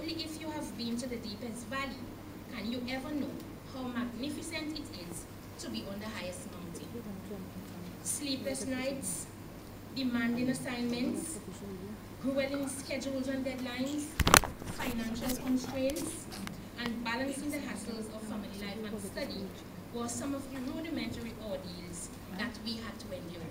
only if you have been to the deepest valley can you ever know how magnificent it is to be on the highest mountain. Sleepless nights, demanding assignments, grueling schedules and deadlines, financial constraints, and balancing the hassles of family life and study were some of the rudimentary ordeals that we had to endure.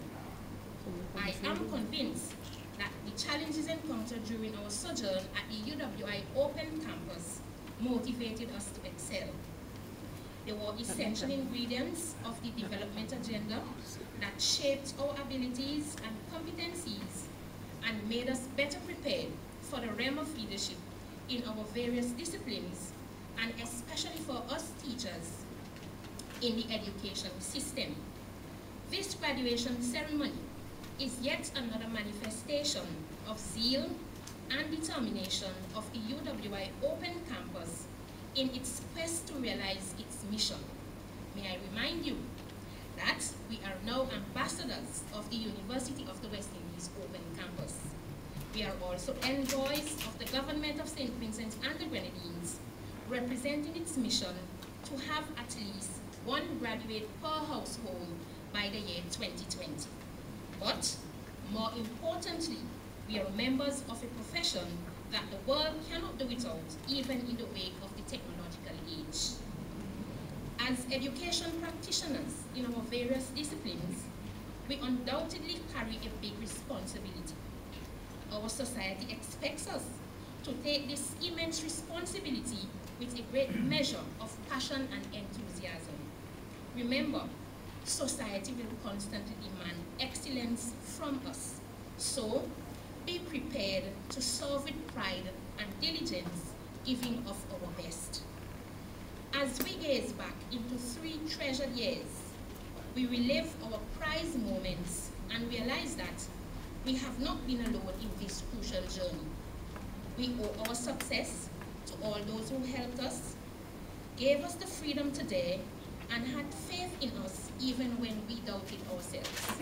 I am convinced that the challenges encountered during our sojourn at the UWI Open Campus motivated us to excel. They were essential ingredients of the development agenda that shaped our abilities and competencies and made us better prepared for the realm of leadership in our various disciplines, and especially for us teachers in the education system. This graduation ceremony is yet another manifestation of zeal and determination of the UWI Open Campus in its quest to realize its mission. May I remind you that we are now ambassadors of the University of the West Indies Open Campus. We are also envoys of the government of St. Vincent and the Grenadines, representing its mission to have at least one graduate per household by the year 2020. But more importantly, we are members of a profession that the world cannot do without, even in the wake of the technological age. As education practitioners in our various disciplines, we undoubtedly carry a big responsibility. Our society expects us to take this immense responsibility with a great measure of passion and enthusiasm. Remember, society will constantly demand excellence from us. So, be prepared to serve with pride and diligence, giving of our best. As we gaze back into 3 treasured years, we relive our prize moments and realize that we have not been alone in this crucial journey. We owe our success to all those who helped us, gave us the freedom to dare, and had faith in us even when we doubted ourselves.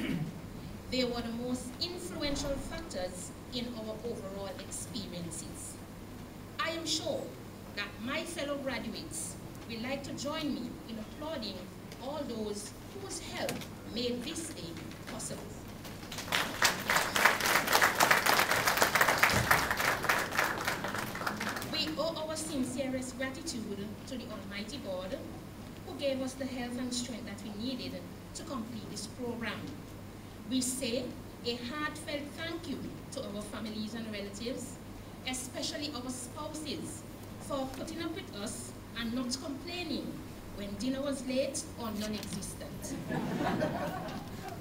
They were the most influential factors in our overall experiences. I am sure that my fellow graduates will like to join me in applauding all those whose help made this day possible. We owe our sincerest gratitude to the Almighty God, who gave us the health and strength that we needed to complete this program. We say a heartfelt thank you to our families and relatives, especially our spouses, for putting up with us and not complaining when dinner was late or non-existent.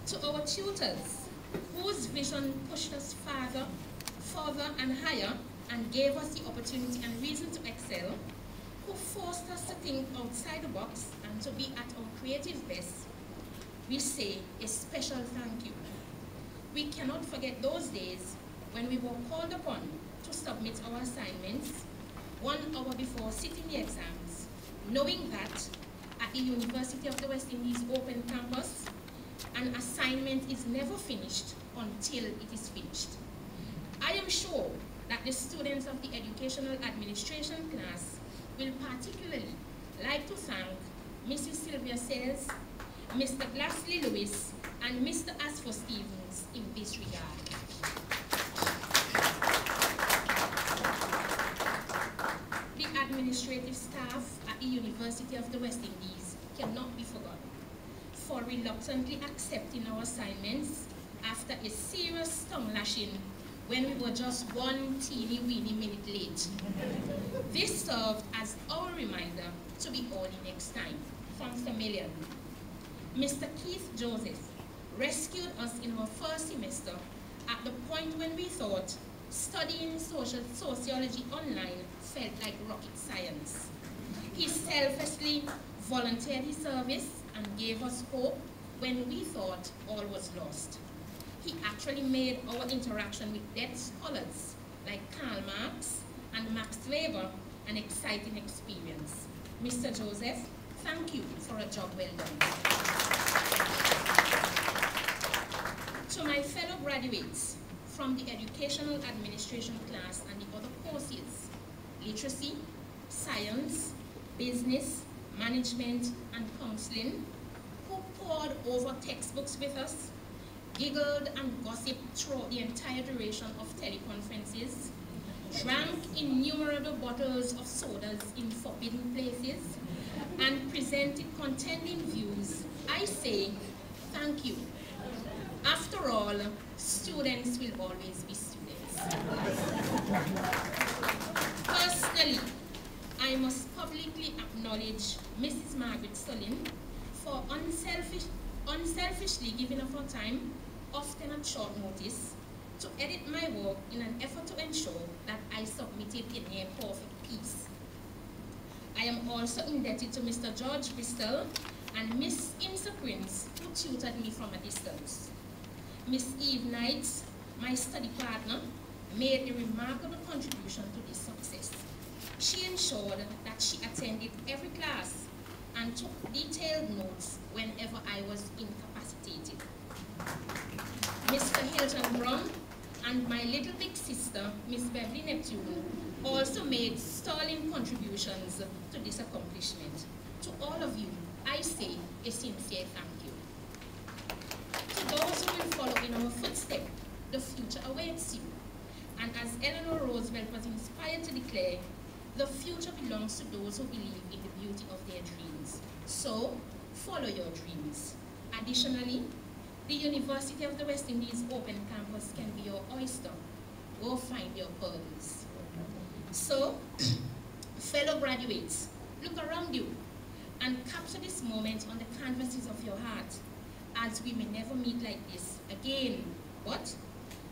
To our tutors, whose vision pushed us further and higher and gave us the opportunity and reason to excel, who forced us to think outside the box and to be at our creative best, we say a special thank you. We cannot forget those days when we were called upon to submit our assignments 1 hour before sitting the exams, knowing that at the University of the West Indies Open Campus, an assignment is never finished until it is finished. I am sure that the students of the Educational Administration class will particularly like to thank Mrs. Sylvia Sayles, Mr. Glassley Lewis, and Mr. Asfor Stevens in this regard. The administrative staff at the University of the West Indies cannot be forgotten for reluctantly accepting our assignments after a serious tongue lashing when we were just 1 teeny-weeny minute late. This served as our reminder to be early next time. Thanks a million. Mr. Keith Joseph rescued us in our first semester at the point when we thought studying sociology online felt like rocket science. He selflessly volunteered his service and gave us hope when we thought all was lost. He actually made our interaction with dead scholars like Karl Marx and Max Weber an exciting experience. Mr. Joseph, thank you for a job well done. To my fellow graduates from the Educational Administration class and the other courses, literacy, science, business, management, and counseling, who pored over textbooks with us, giggled and gossiped throughout the entire duration of teleconferences, drank innumerable bottles of sodas in forbidden places, and presented contending views, I say thank you. After all, students will always be students. Personally, I must publicly acknowledge Mrs. Margaret Sullivan for unselfishly giving up her time, often at short notice, to edit my work in an effort to ensure that I submitted in a perfect piece. I am also indebted to Mr. George Bristol and Miss Insa Prince, who tutored me from a distance. Miss Eve Knight, my study partner, made a remarkable contribution to this success. She ensured that she attended every class and took detailed notes whenever I was incapacitated. Mr. Hilton Brown and my little big sister, Miss Beverly Neptune, also made sterling contributions to this accomplishment. To all of you, I say a sincere thank you. To those who will follow in our footsteps, the future awaits you. And as Eleanor Roosevelt was inspired to declare, the future belongs to those who believe in the beauty of their dreams. So, follow your dreams. Additionally, the University of the West Indies Open Campus can be your oyster. Go find your pearls. So, fellow graduates, look around you and capture this moment on the canvases of your heart, as we may never meet like this again. But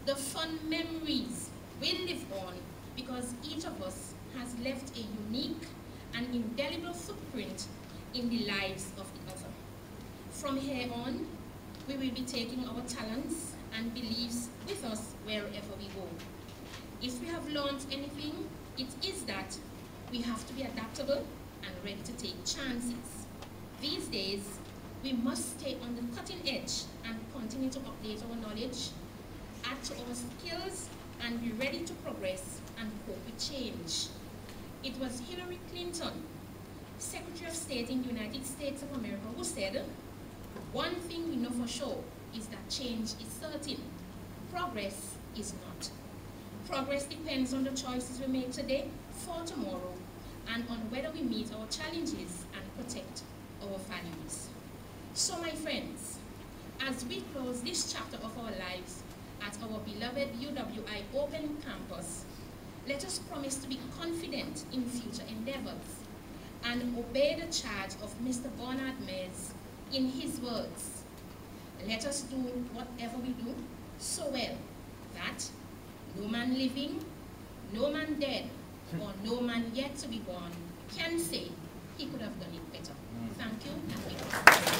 the fun memories will live on because each of us has left a unique and indelible footprint in the lives of the other. From here on, we will be taking our talents and beliefs with us wherever we go. If we have learned anything, it is that we have to be adaptable and ready to take chances. These days, we must stay on the cutting edge and continue to update our knowledge, add to our skills, and be ready to progress and cope with change. It was Hillary Clinton, Secretary of State in the United States of America, who said, "One thing we know for sure is that change is certain. Progress is not. Progress depends on the choices we make today for tomorrow and on whether we meet our challenges and protect our values." So my friends, as we close this chapter of our lives at our beloved UWI Open Campus, let us promise to be confident in future endeavors and obey the charge of Mr. Bernard Mays in his words. Let us do whatever we do so well that no man living, no man dead, or no man yet to be born can say he could have done it better. Thank you.